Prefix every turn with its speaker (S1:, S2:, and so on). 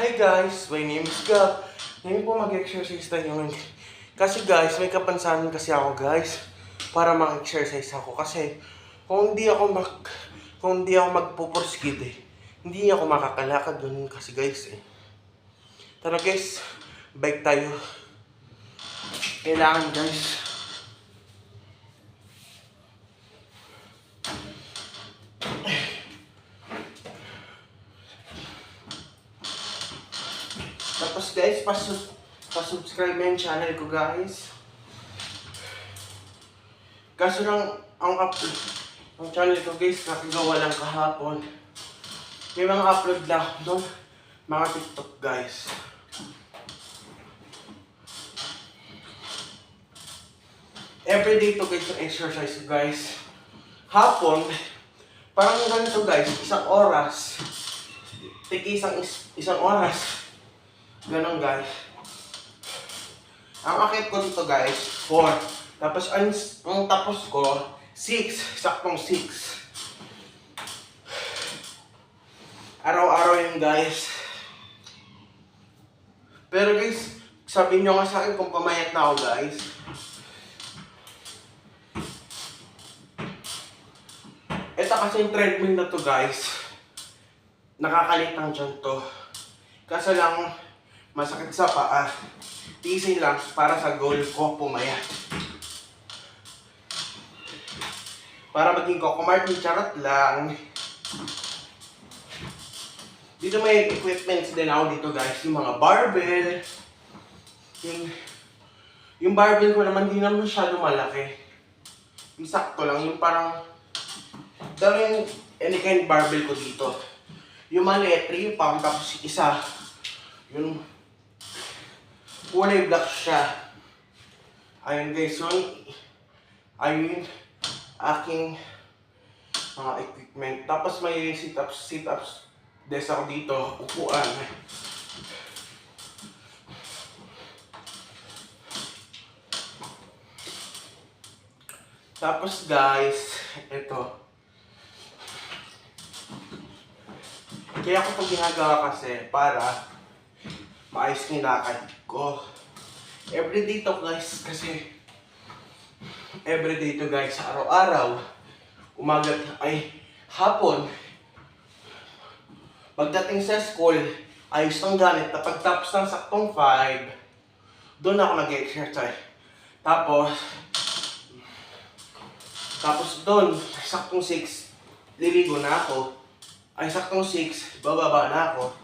S1: Hi guys, my name is Gab. Ngayon po mag-exercise tayo ngayon. Kasi guys, may kapansanan kasi ako guys. Para mag-exercise ako. Kasi kung hindi ako magpupursige hindi ako makakalakad dun kasi guys Tara guys, bike tayo. Kailangan guys. Tapos guys, pa-subscribe na yung channel ko guys. Kaso lang, ang channel ko guys, nakagawa lang kahapon. May mga upload lang doon, mga TikTok guys. Everyday to guys yung exercise guys. Hapon, parang ganito guys, isang oras. Tiki isang oras. Ganon guys. Ang akit ko dito guys, 4. Tapos ang tapos ko, 6. Saktong 6. Araw-araw yun guys. Pero guys, sabi nyo nga sa akin kung pamayat na ako guys. Ito kasi yung treadmill na to guys. Nakakalitang dyan to. Kaso lang, masakit sa paa. Tiisin lang para sa goal ko pumayat. Para maging Coco Martin, charot lang. Dito may equipments din ako dito guys. Yung mga barbell. Yung barbell ko naman di naman masyado malaki. Yung sakto lang. Yung parang dami yung any kind barbell ko dito. Yung maliit, 3 pound. Tapos isa. Yung kulay black siya. Ayun guys, ayun aking mga equipment. Tapos may sit-ups desk ako dito, upuan. Tapos guys, ito. Kaya ko itong ginagawa kasi para maayos yung lakad ko. Everyday to guys, kasi everyday to guys, araw-araw, umaga ay hapon, pagdating sa school, ayos ng gamit, pagtapos ng saktong 5, doon ako nag-exercise. Tapos doon, saktong 6, liligo na ako. Ay saktong 6, bababa na ako.